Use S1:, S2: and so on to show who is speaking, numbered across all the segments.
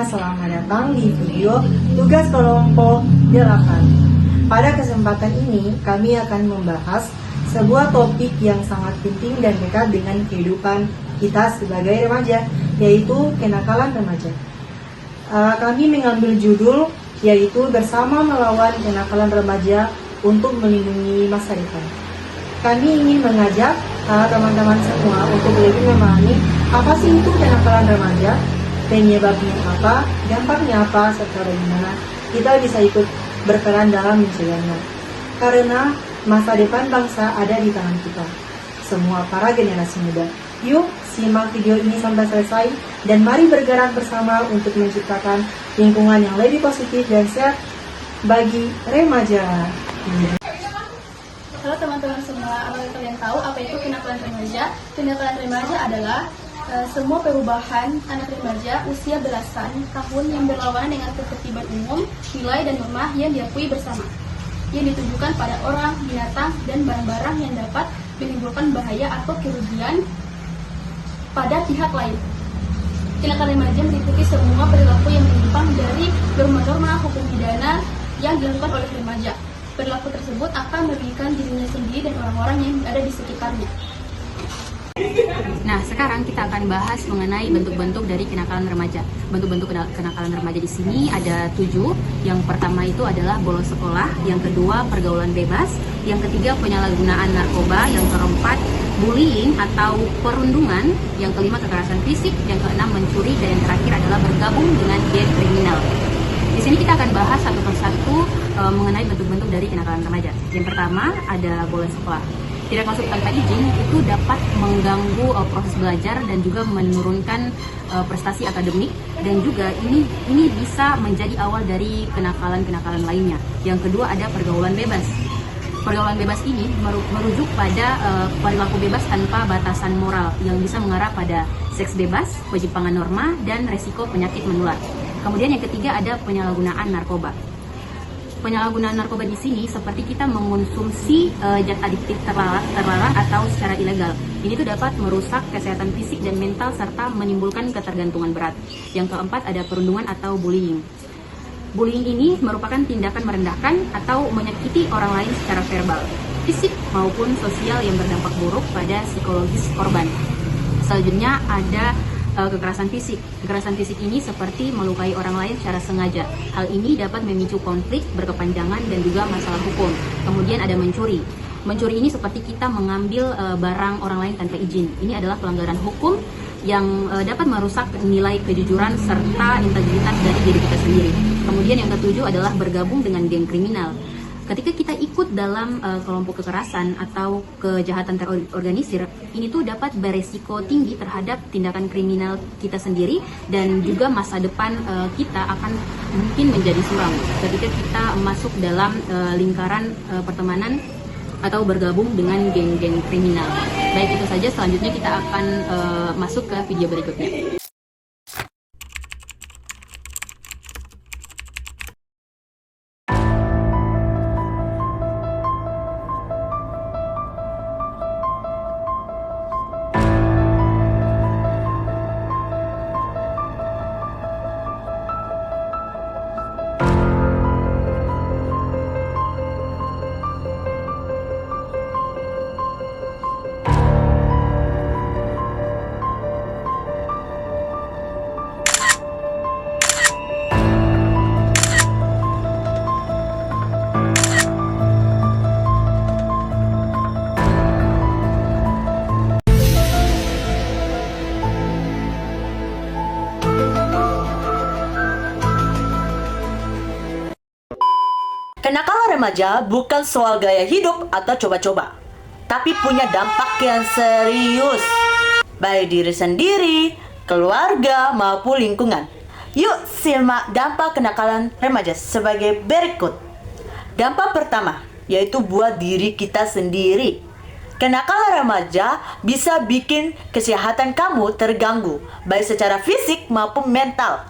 S1: selamat datang di video tugas kelompok 8. Pada kesempatan ini, kami akan membahas sebuah topik yang sangat penting dan dekat dengan kehidupan kita sebagai remaja, yaitu kenakalan remaja. Kami mengambil judul, yaitu Bersama Melawan Kenakalan Remaja untuk Melindungi Masa Depan. Kami ingin mengajak teman-teman semua untuk lebih memahami apa sih itu kenakalan remaja, penyebabnya apa, dampaknya apa, serta bagaimana kita bisa ikut berperan dalam mencegahnya. Karena masa depan bangsa ada di tangan kita, semua para generasi muda. Yuk, simak video ini sampai selesai dan mari bergerak bersama untuk menciptakan lingkungan yang lebih positif dan sehat bagi remaja.
S2: Halo teman-teman semua, apakah kalian tahu apa itu kenakalan remaja? Kenakalan remaja adalah semua perubahan anak remaja usia belasan tahun yang berlawanan dengan ketertiban umum, nilai dan norma yang diakui bersama, yang ditujukan pada orang, binatang, dan barang-barang yang dapat menimbulkan bahaya atau kerugian pada pihak lain. Kenakalan remaja meliputi semua perilaku yang menyimpang dari norma-norma hukum pidana yang dilakukan oleh remaja. Perilaku tersebut akan merugikan dirinya sendiri dan orang-orang yang ada di sekitarnya.
S3: Nah, sekarang kita akan bahas mengenai bentuk-bentuk dari kenakalan remaja. Bentuk-bentuk kenakalan remaja di sini ada 7. Yang pertama itu adalah bolos sekolah, yang kedua pergaulan bebas, yang ketiga penyalahgunaan narkoba, yang keempat bullying atau perundungan, yang kelima kekerasan fisik, yang keenam mencuri, dan yang terakhir adalah bergabung dengan geng kriminal. Di sini kita akan bahas satu persatu mengenai bentuk-bentuk dari kenakalan remaja. Yang pertama ada bolos sekolah. Tidak masuk tanpa izin itu dapat mengganggu proses belajar dan juga menurunkan prestasi akademik, dan juga ini bisa menjadi awal dari kenakalan-kenakalan lainnya. Yang kedua ada pergaulan bebas. Pergaulan bebas ini merujuk pada perilaku bebas tanpa batasan moral yang bisa mengarah pada seks bebas, penyimpangan norma, dan resiko penyakit menular. Kemudian yang ketiga ada penyalahgunaan narkoba. Penyalahgunaan narkoba di sini seperti kita mengonsumsi zat adiktif terlarang atau secara ilegal. Ini tuh dapat merusak kesehatan fisik dan mental serta menimbulkan ketergantungan berat. Yang keempat ada perundungan atau bullying. Bullying ini merupakan tindakan merendahkan atau menyakiti orang lain secara verbal, fisik maupun sosial yang berdampak buruk pada psikologis korban. Selanjutnya ada kekerasan fisik. Kekerasan fisik ini seperti melukai orang lain secara sengaja. Hal ini dapat memicu konflik berkepanjangan dan juga masalah hukum. Kemudian ada mencuri. Mencuri ini seperti kita mengambil barang orang lain tanpa izin. Ini adalah pelanggaran hukum yang dapat merusak nilai kejujuran serta integritas dari diri kita sendiri. Kemudian yang ketujuh adalah bergabung dengan geng kriminal. Ketika kita ikut dalam kelompok kekerasan atau kejahatan terorganisir, ini tuh dapat beresiko tinggi terhadap tindakan kriminal kita sendiri, dan juga masa depan kita akan mungkin menjadi suram ketika kita masuk dalam lingkaran pertemanan atau bergabung dengan geng-geng kriminal. Baik, itu saja. Selanjutnya kita akan masuk ke video berikutnya.
S4: Kenakalan remaja bukan soal gaya hidup atau coba-coba, tapi punya dampak yang serius, baik diri sendiri, keluarga, maupun lingkungan. Yuk simak dampak kenakalan remaja sebagai berikut. Dampak pertama, yaitu buat diri kita sendiri. Kenakalan remaja bisa bikin kesehatan kamu terganggu, baik secara fisik maupun mental.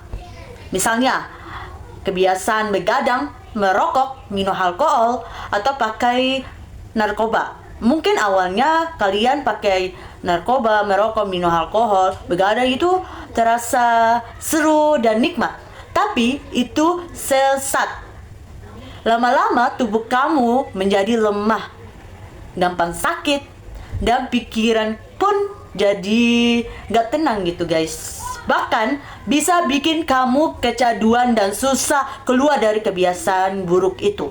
S4: Misalnya, kebiasaan begadang, merokok, minum alkohol, atau pakai narkoba. Mungkin awalnya kalian pakai narkoba, merokok, minum alkohol, begadang itu terasa seru dan nikmat. Tapi itu sesat. Lama-lama tubuh kamu menjadi lemah, gampang sakit, dan pikiran pun jadi gak tenang gitu guys. Bahkan bisa bikin kamu kecanduan dan susah keluar dari kebiasaan buruk itu.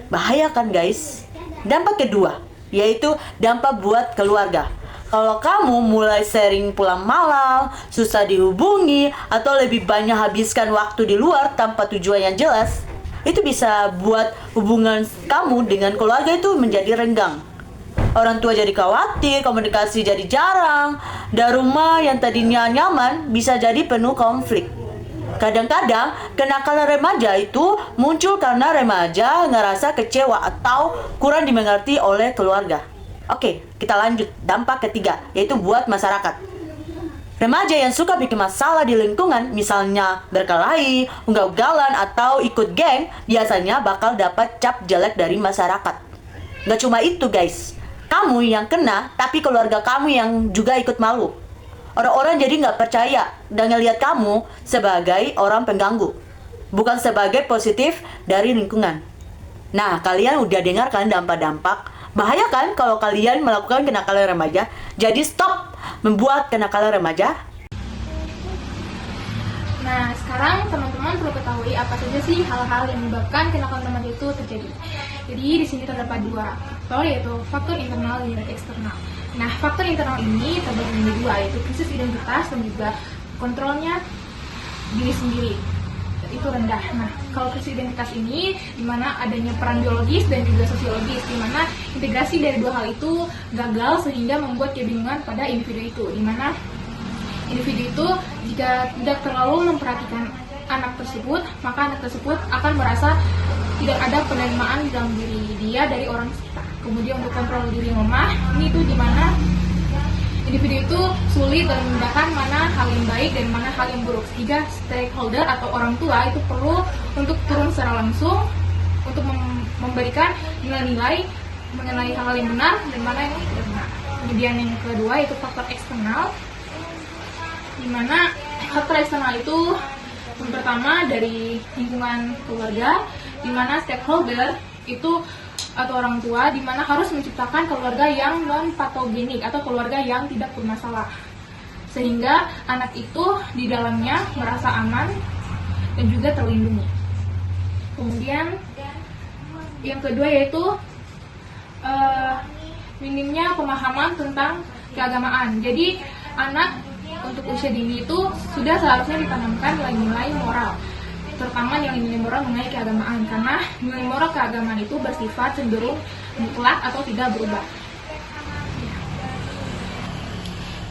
S4: Bahaya kan guys? Dampak kedua, yaitu dampak buat keluarga. Kalau kamu mulai sering pulang malam, susah dihubungi, atau lebih banyak habiskan waktu di luar tanpa tujuan yang jelas, itu bisa buat hubungan kamu dengan keluarga itu menjadi renggang. Orang tua jadi khawatir, komunikasi jadi jarang, dan rumah yang tadinya nyaman bisa jadi penuh konflik. Kadang-kadang kenakalan remaja itu muncul karena remaja ngerasa kecewa atau kurang dimengerti oleh keluarga. Oke, kita lanjut. Dampak ketiga, yaitu buat masyarakat. Remaja yang suka bikin masalah di lingkungan, misalnya berkelahi, ugal-ugalan, atau ikut geng, biasanya bakal dapat cap jelek dari masyarakat. Gak cuma itu guys, kamu yang kena, tapi keluarga kamu yang juga ikut malu. Orang-orang jadi gak percaya dan ngelihat kamu sebagai orang pengganggu, bukan sebagai positif dari lingkungan. Nah, kalian udah dengar kan dampak-dampak? Bahaya kan kalau kalian melakukan kenakalan remaja? Jadi stop membuat kenakalan remaja.
S2: Nah, sekarang teman-teman perlu ketahui apa saja sih hal-hal yang menyebabkan kenakalan remaja itu terjadi. Jadi di sini terdapat dua faktor, yaitu faktor internal dan eksternal. Nah, faktor internal ini terbagi menjadi dua, yaitu krisis identitas dan juga kontrolnya diri sendiri itu rendah. Nah, kalau krisis identitas ini di mana adanya peran biologis dan juga sosiologis, di mana integrasi dari dua hal itu gagal sehingga membuat kebingungan pada individu itu, di mana individu itu jika tidak terlalu memperhatikan anak tersebut, maka anak tersebut akan merasa tidak ada penerimaan dalam diri dia dari orang sekitar. Kemudian untuk kontrol diri yang lemah, ini itu di mana individu itu sulit dan membedakan mana hal yang baik dan mana hal yang buruk. Sehingga stakeholder atau orang tua itu perlu untuk turun secara langsung untuk memberikan nilai-nilai mengenai hal yang benar dan mana yang tidak benar. Kemudian yang kedua itu faktor eksternal, di mana faktor eksternal itu yang pertama dari lingkungan keluarga, di mana stakeholder itu atau orang tua di mana harus menciptakan keluarga yang non patogenik atau keluarga yang tidak bermasalah, sehingga anak itu di dalamnya merasa aman dan juga terlindungi. Kemudian yang kedua yaitu minimnya pemahaman tentang keagamaan. Jadi anak untuk usia dini itu sudah seharusnya ditanamkan nilai-nilai moral, terutama nilai-nilai moral mengenai keagamaan, karena nilai moral keagamaan itu bersifat cenderung mutlak atau tidak berubah.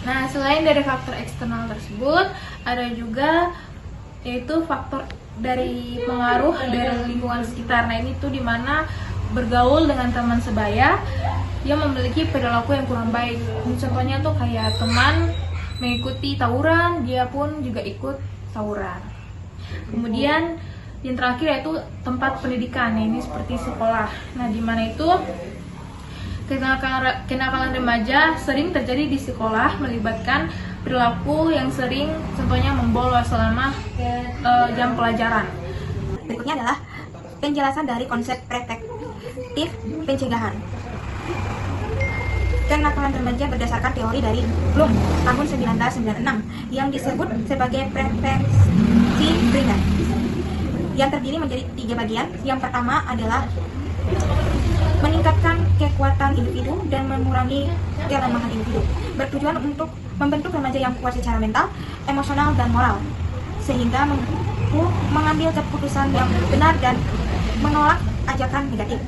S2: Nah, selain dari faktor eksternal tersebut, ada juga yaitu faktor dari pengaruh dari lingkungan sekitar. Nah, ini tuh dimana bergaul dengan teman sebaya yang memiliki perilaku yang kurang baik. Contohnya tuh kayak teman mengikuti tawuran, dia pun juga ikut tawuran. Kemudian yang terakhir yaitu tempat pendidikan, ini seperti sekolah. Nah, di mana itu kenakalan remaja sering terjadi di sekolah, melibatkan perilaku yang sering contohnya membolos selama jam pelajaran.
S5: Berikutnya adalah penjelasan dari konsep preventif pencegahan. Kenakalan remaja berdasarkan teori dari Bloom tahun 1996 yang disebut sebagai prevensi primer, yang terdiri menjadi 3 bagian. Yang pertama adalah meningkatkan kekuatan individu dan mengurangi kelemahan individu, bertujuan untuk membentuk remaja yang kuat secara mental, emosional, dan moral, sehingga mampu mengambil keputusan yang benar dan menolak ajakan negatif.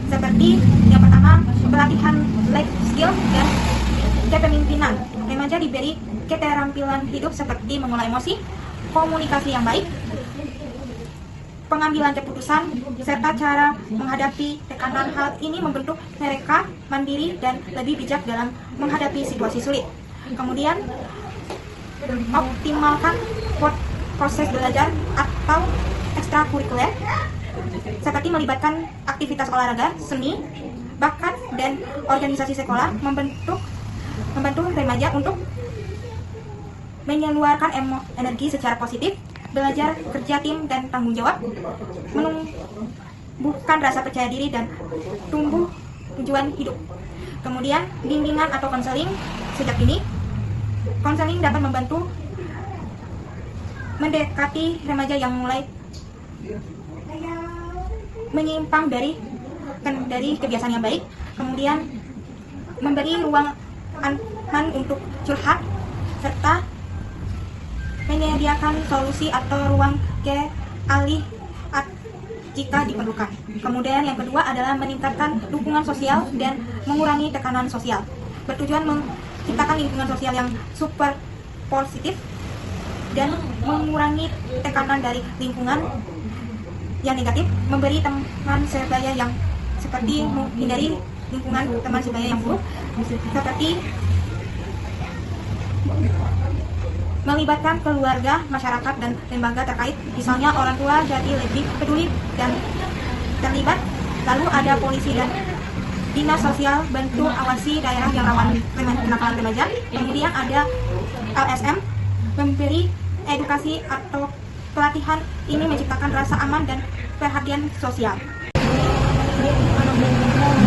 S5: Seperti yang pertama, pelatihan life skill dan kepemimpinan. Remaja diberi keterampilan hidup seperti mengolah emosi, komunikasi yang baik, pengambilan keputusan, serta cara menghadapi tekanan. Hal ini membentuk mereka mandiri dan lebih bijak dalam menghadapi situasi sulit. Kemudian, optimalkan proses belajar atau ekstrakurikuler, seperti melibatkan aktivitas olahraga, seni, bakat, dan organisasi sekolah, membantu remaja untuk mengeluarkan energi secara positif belajar kerja tim dan tanggung jawab, menumbuhkan rasa percaya diri dan tumbuh tujuan hidup. Kemudian bimbingan atau konseling sejak dini. Konseling dapat membantu mendekati remaja yang mulai menyimpang dari kebiasaan yang baik, kemudian memberi ruang aman untuk curhat, serta menyediakan solusi atau ruang ke alih jika diperlukan. Kemudian yang kedua adalah meningkatkan dukungan sosial dan mengurangi tekanan sosial, bertujuan menciptakan lingkungan sosial yang super positif dan mengurangi tekanan dari lingkungan yang negatif, memberi teman sebaya yang seperti menghindari lingkungan teman sebaya yang buruk, seperti melibatkan keluarga, masyarakat, dan lembaga terkait, misalnya orang tua jadi lebih peduli dan terlibat. Lalu ada polisi dan dinas sosial bantu awasi daerah yang rawan kenakalan remaja. Kemudian ada LSM memberi edukasi atau pelatihan, ini menciptakan rasa aman dan perhatian sosial.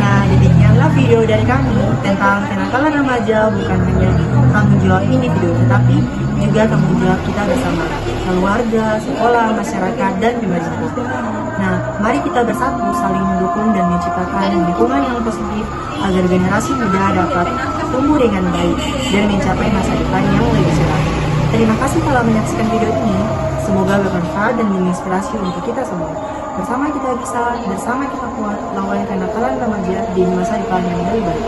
S1: Nah, demikianlah video dari kami tentang kenakalan remaja bukan hanya tanggung jawab individu, tetapi juga tanggung jawab kita bersama keluarga, sekolah, masyarakat, dan pemerintah. Nah, mari kita bersatu saling mendukung dan menciptakan lingkungan yang positif agar generasi muda dapat tumbuh dengan baik dan mencapai masa depan yang lebih cerah. Terima kasih telah menyaksikan video ini. Semoga bermanfaat dan menginspirasi untuk kita semua. Bersama kita bisa, bersama kita kuat, lawan kenakalan remaja di masa depan yang lebih baik.